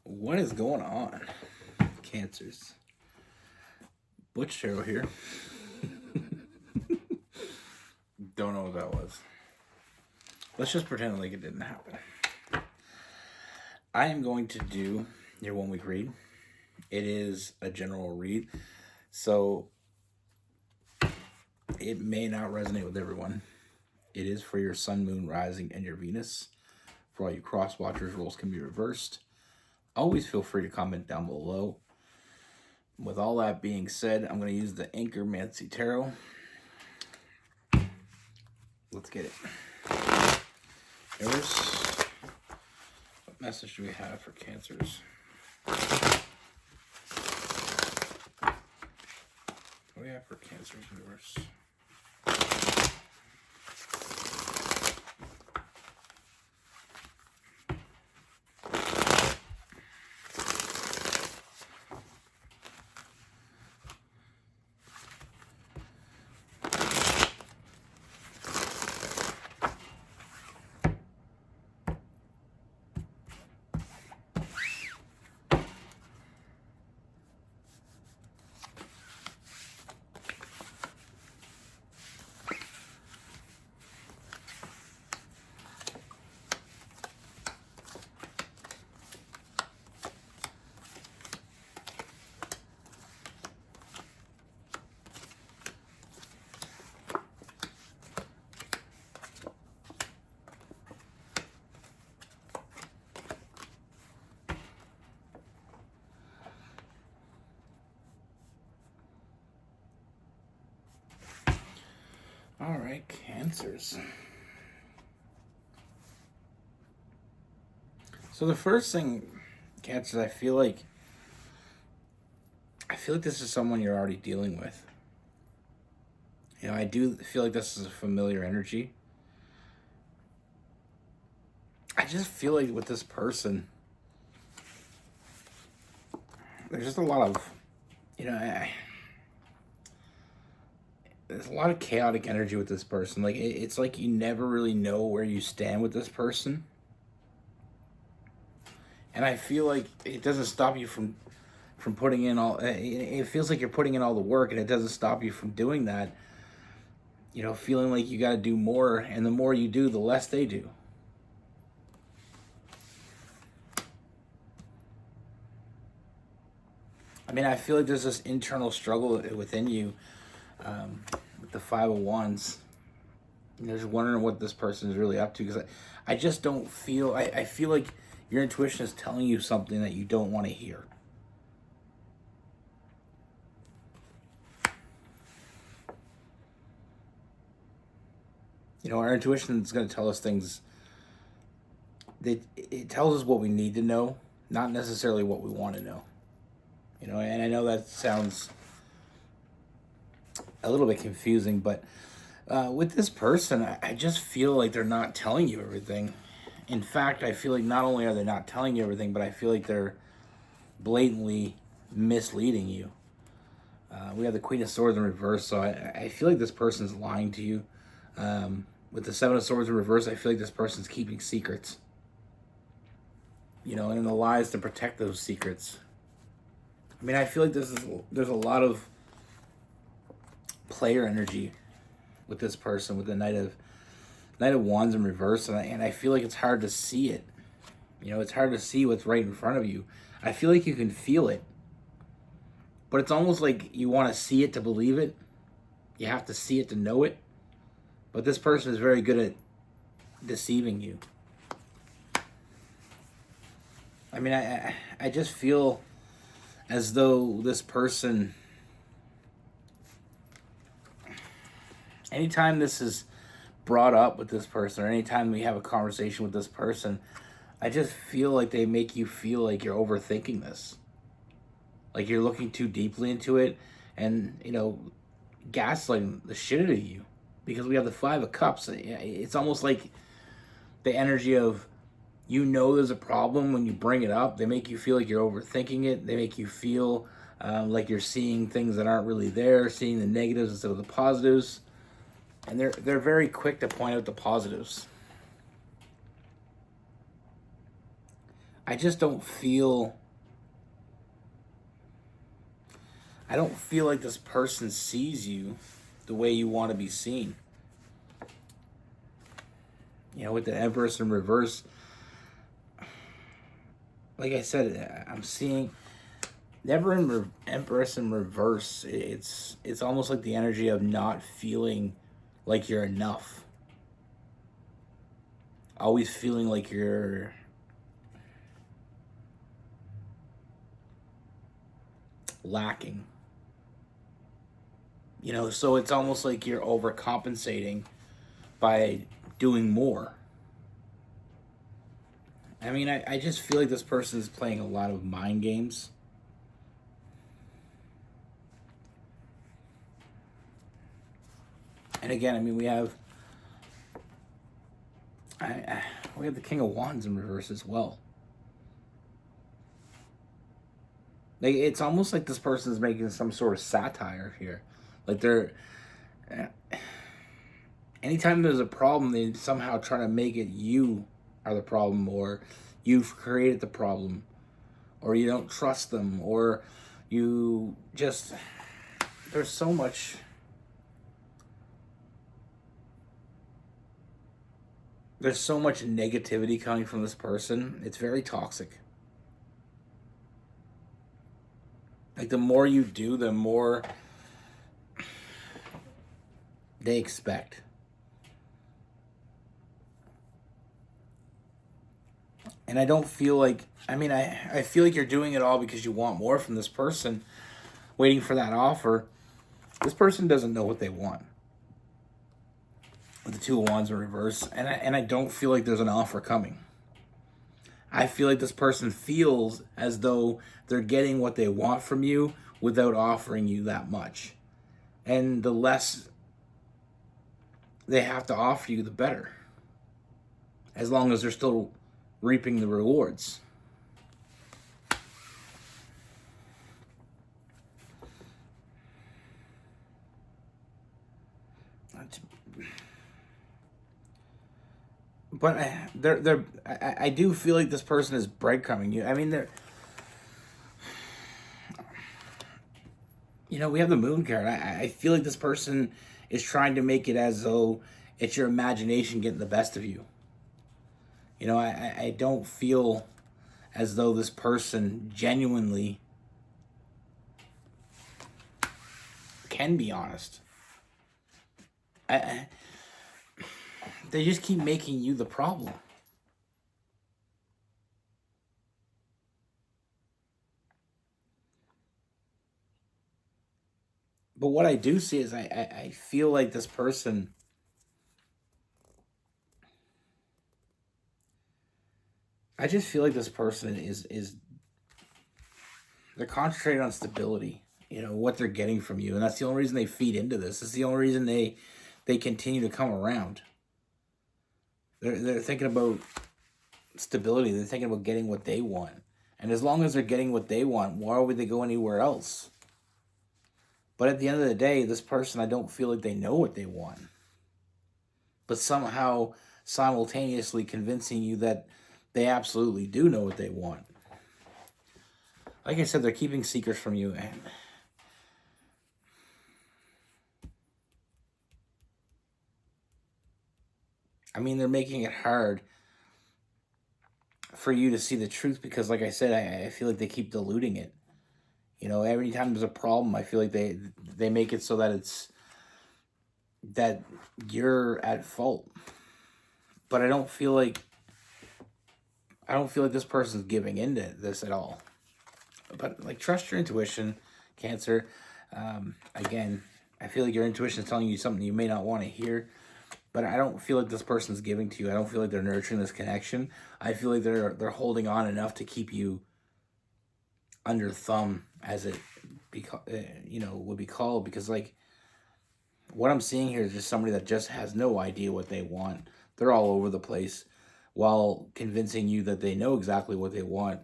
What is going on? Cancers. Butch Tarot here. Don't know what that was. Let's just pretend like it didn't happen. I am going to do your 1 week read. It is a general read, so it may not resonate with everyone. It is for your sun, moon, rising, and your Venus. For all you cross watchers, roles can be reversed. Always feel free to comment down below. With all that being said, I'm going to use the Anchormancy Tarot. Let's get it. Universe, what message do we have for Cancers? What do we have for Cancers, Universe? All right, Cancers. So the first thing, Cancers, I feel like this is someone you're already dealing with. I do feel like this is a familiar energy. I just feel like with this person, there's just a lot of, there's a lot of chaotic energy with this person. Like, it's like you never really know where you stand with this person. And I feel like it doesn't stop you from putting in all, it feels like you're putting in all the work, and it doesn't stop you from doing that. Feeling like you got to do more, and the more you do, the less they do. I mean, I feel like there's this internal struggle within you with the Five of Wands. Just wondering what this person is really up to, because I just don't feel, I feel like your intuition is telling you something that you don't want to hear. Our intuition is going to tell us things. It tells us what we need to know, not necessarily what we want to know. And I know that sounds a little bit confusing, but with this person, I just feel like they're not telling you everything. In fact, I feel like not only are they not telling you everything, but I feel like they're blatantly misleading you. We have the Queen of Swords in reverse, so I feel like this person's lying to you. With the Seven of Swords in reverse, I feel like this person's keeping secrets. And the lies to protect those secrets. I mean, I feel like there's a lot of player energy with this person, with the Knight of Wands in reverse, and I feel like it's hard to see it. It's hard to see what's right in front of you. I feel like you can feel it, but it's almost like you want to see it to believe it. You have to see it to know it. But this person is very good at deceiving you. I mean, I just feel as though this person, anytime this is brought up with this person, or anytime we have a conversation with this person, I just feel like they make you feel like you're overthinking this. Like you're looking too deeply into it, and, gaslighting the shit out of you. Because we have the Five of Cups. It's almost like the energy of, there's a problem when you bring it up. They make you feel like you're overthinking it. They make you feel like you're seeing things that aren't really there, seeing the negatives instead of the positives. And they're very quick to point out the positives. I just don't feel. I don't feel like this person sees you the way you want to be seen. You know, with the Empress in reverse, like I said, I'm seeing Empress in reverse. It's almost like the energy of not feeling like you're enough. Always feeling like you're lacking. You know, so it's almost like you're overcompensating by doing more. I mean, I just feel like this person is playing a lot of mind games. And again, I mean, we have the King of Wands in reverse as well. Like, it's almost like this person is making some sort of satire here. Like they're, anytime there's a problem, they somehow try to make it you are the problem, or you've created the problem, or you don't trust them, or you just, there's so much. There's so much negativity coming from this person. It's very toxic. Like, the more you do, the more they expect. And I don't feel like, I mean, I feel like you're doing it all because you want more from this person, waiting for that offer. This person doesn't know what they want. With the Two of Wands in reverse, and I don't feel like there's an offer coming. I feel like this person feels as though they're getting what they want from you without offering you that much. And the less they have to offer you, the better. As long as they're still reaping the rewards. But I do feel like this person is breadcrumbing you. I mean, they're, you know, we have the Moon card. I feel like this person is trying to make it as though it's your imagination getting the best of you. You know, I don't feel as though this person genuinely can be honest. They just keep making you the problem. But what I do see is I feel like this person, I just feel like this person is they're concentrating on stability, you know, what they're getting from you. And that's the only reason they feed into this. It's the only reason they continue to come around. They're thinking about stability. They're thinking about getting what they want. And as long as they're getting what they want, why would they go anywhere else? But at the end of the day, this person, I don't feel like they know what they want. But somehow simultaneously convincing you that they absolutely do know what they want. Like I said, they're keeping secrets from you. And I mean, they're making it hard for you to see the truth because, like I said, I feel like they keep diluting it. You know, every time there's a problem, I feel like they make it so that it's that you're at fault. But I don't feel like this person's giving into this at all. But like, trust your intuition, Cancer. Again, I feel like your intuition is telling you something you may not want to hear. But I don't feel like this person's giving to you. I don't feel like they're nurturing this connection. I feel like they're holding on enough to keep you under thumb, as it would be called, because like what I'm seeing here is just somebody that just has no idea what they want. They're all over the place while convincing you that they know exactly what they want,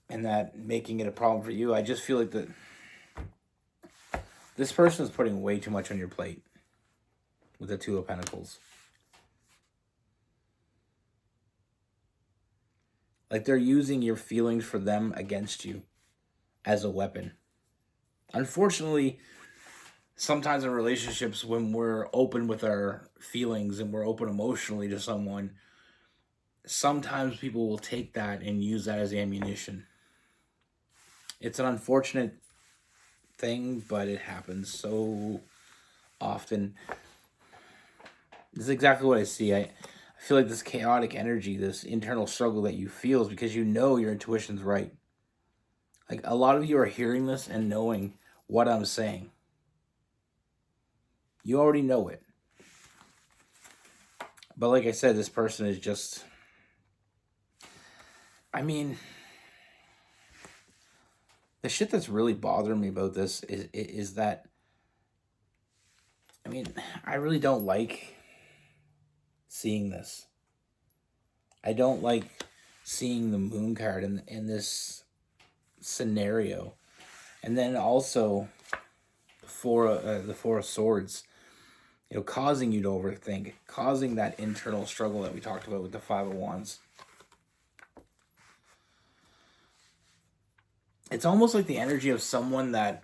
and that making it a problem for you. I just feel like that this person is putting way too much on your plate with the Two of Pentacles. Like they're using your feelings for them against you as a weapon. Unfortunately, sometimes in relationships, when we're open with our feelings and we're open emotionally to someone, sometimes people will take that and use that as ammunition. It's an unfortunate thing, but it happens so often. This is exactly what I see. I feel like this chaotic energy, this internal struggle that you feel is because you know your intuition's right. Like a lot of you are hearing this and knowing what I'm saying. You already know it. But like I said, this person is just, I mean, the shit that's really bothering me about this is that, I mean, I really don't like seeing this. I don't like seeing the moon card in this scenario. And then also the four of swords, causing you to overthink, causing that internal struggle that we talked about with the five of wands. It's almost like the energy of someone that,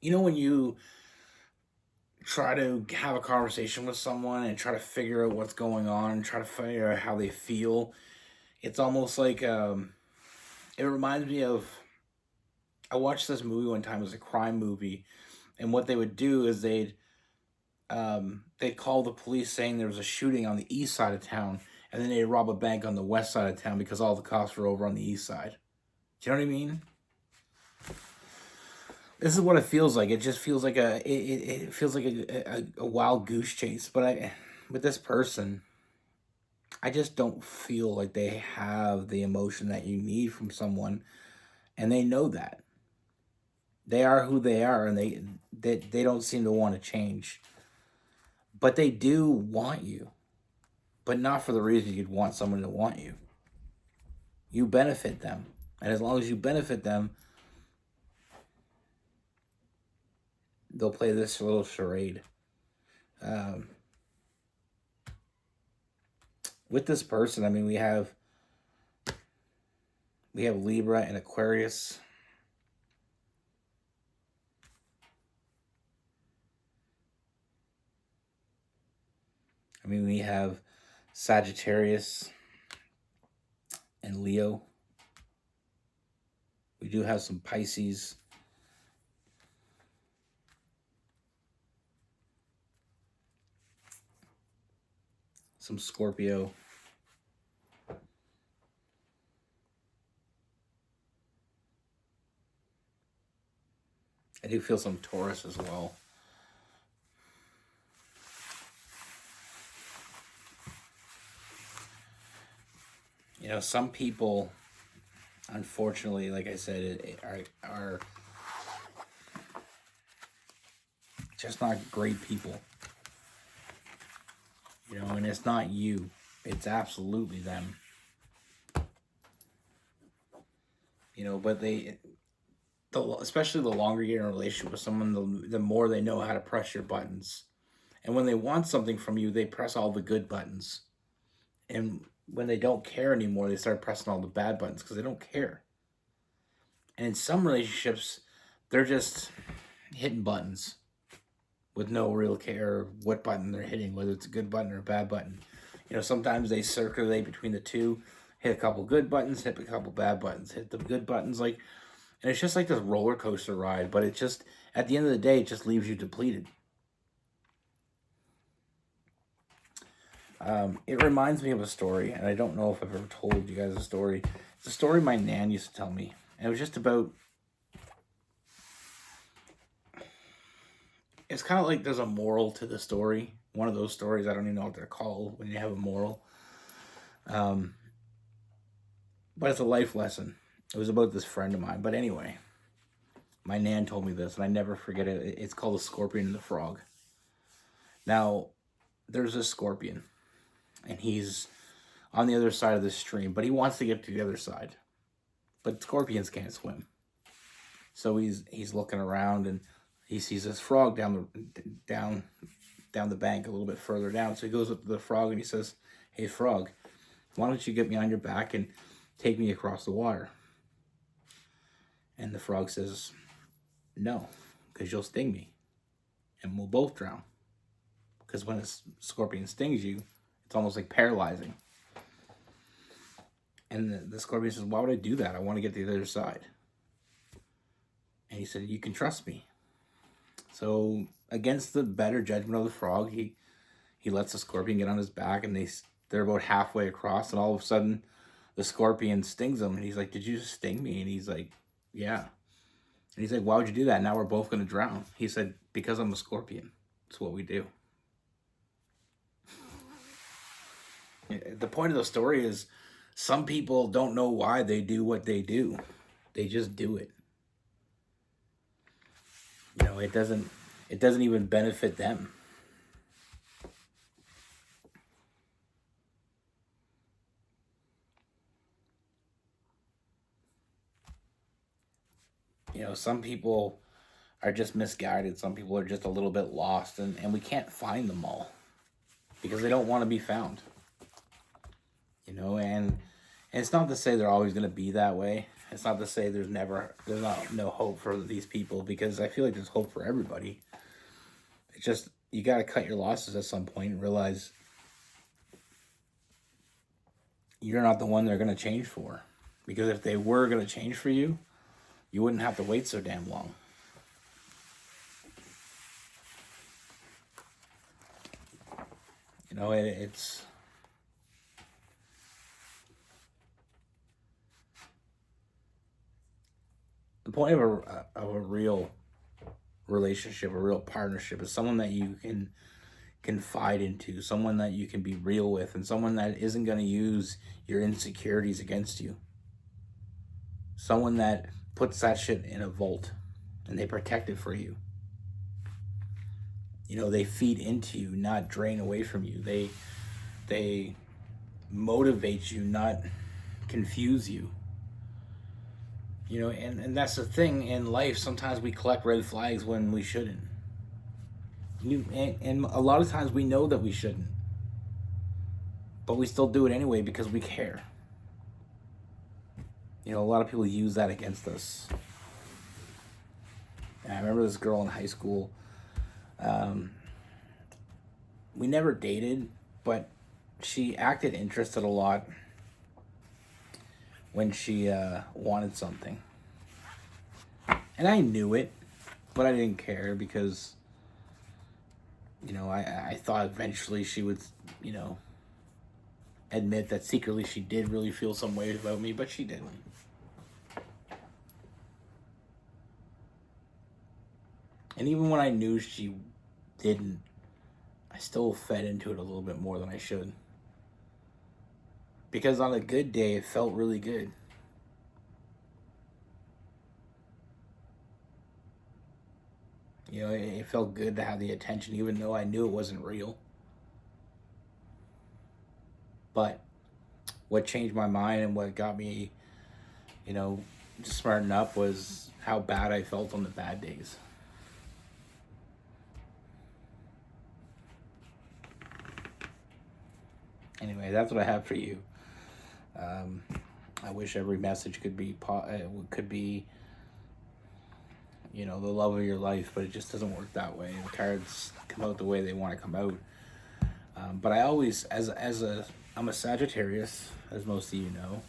when you try to have a conversation with someone and try to figure out what's going on and try to figure out how they feel, it's almost like, it reminds me of, I watched this movie one time. It was a crime movie, and what they would do is they'd call the police saying there was a shooting on the east side of town, and then they'd rob a bank on the west side of town because all the cops were over on the east side. Do you know what I mean? This is what it feels like. It just feels like it feels like a wild goose chase. But with this person, I just don't feel like they have the emotion that you need from someone, and they know that. They are who they are, and they don't seem to want to change. But they do want you, but not for the reason you'd want someone to want you. You benefit them, and as long as you benefit them, they'll play this little charade. Um, with this person, I mean, we have Libra and Aquarius. I mean, we have Sagittarius and Leo. We do have some Pisces. Some Scorpio. I do feel some Taurus as well. Some people, unfortunately, like I said, are just not great people. And it's not you. It's absolutely them. But especially the longer you're in a relationship with someone, the more they know how to press your buttons. And when they want something from you, they press all the good buttons. And when they don't care anymore, they start pressing all the bad buttons because they don't care. And in some relationships, they're just hitting buttons with no real care of what button they're hitting, whether it's a good button or a bad button. Sometimes they circulate between the two, hit a couple good buttons, hit a couple bad buttons, hit the good buttons, and it's just like this roller coaster ride, but it just, at the end of the day, it just leaves you depleted. It reminds me of a story, and I don't know if I've ever told you guys a story. It's a story my nan used to tell me, and it was just about, it's kind of like there's a moral to the story. One of those stories, I don't even know what they're called when you have a moral. But it's a life lesson. It was about this friend of mine. But anyway, my nan told me this, and I never forget it. It's called The Scorpion and the Frog. Now, there's a scorpion, and he's on the other side of the stream, but he wants to get to the other side. But scorpions can't swim. So he's looking around, and he sees this frog down the bank a little bit further down. So he goes up to the frog and he says, "Hey, frog, Why don't you get me on your back and take me across the water? And the frog says, no, because you'll sting me and we'll both drown. Because when a scorpion stings you, it's almost like paralyzing. And the scorpion says, why would I do that? I want to get to the other side. And he said, you can trust me. So against the better judgment of the frog, he lets the scorpion get on his back, and they're about halfway across, and all of a sudden the scorpion stings him, and he's like, did you just sting me? And he's like, yeah. And he's like, why would you do that? Now we're both going to drown. He said, because I'm a scorpion. It's what we do. The point of the story is some people don't know why they do what they do. They just do it. You know, it doesn't even benefit them. You know, some people are just misguided. Some people are just a little bit lost, and we can't find them all because they don't want to be found. You know, and it's not to say they're always going to be that way. It's not to say there's no hope for these people, because I feel like there's hope for everybody. It's just, you got to cut your losses at some point and realize you're not the one they're going to change for. Because if they were going to change for you, you wouldn't have to wait so damn long. You know, it's... The point of a real relationship, a real partnership, is someone that you can confide into, someone that you can be real with, and someone that isn't going to use your insecurities against you. Someone that puts that shit in a vault and they protect it for you. You know, they feed into you, not drain away from you. They motivate you, not confuse you. You know, and that's the thing in life. Sometimes we collect red flags when we shouldn't. And a lot of times we know that we shouldn't. But we still do it anyway because we care. You know, a lot of people use that against us. And I remember this girl in high school. We never dated, but she acted interested a lot when she wanted something. And I knew it, but I didn't care because, you know, I thought eventually she would, you know, admit that secretly she did really feel some way about me, but she didn't. And even when I knew she didn't, I still fed into it a little bit more than I should. Because on a good day, it felt really good. You know, it felt good to have the attention, even though I knew it wasn't real. But what changed my mind and what got me, you know, smarten up was how bad I felt on the bad days. Anyway, that's what I have for you. I wish every message could be, you know, the love of your life, but it just doesn't work that way. The cards come out the way they want to come out. But I always, I'm a Sagittarius, as most of you know.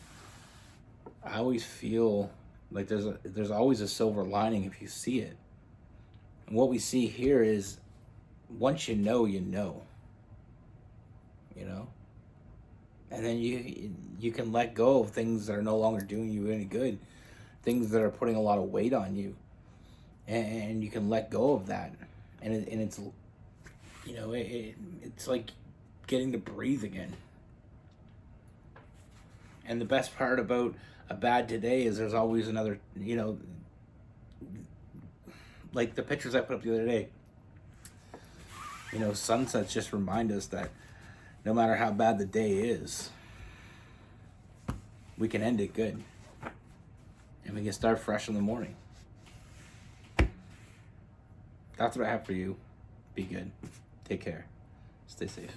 I always feel like there's always a silver lining if you see it. And what we see here is, once you know, you know. You know? And then you can let go of things that are no longer doing you any good, things that are putting a lot of weight on you, and you can let go of that, and it's, you know, it's like getting to breathe again. And the best part about a bad today is there's always another, you know, like the pictures I put up the other day. You know, sunsets just remind us that no matter how bad the day is, we can end it good. And we can start fresh in the morning. That's what I have for you. Be good. Take care. Stay safe.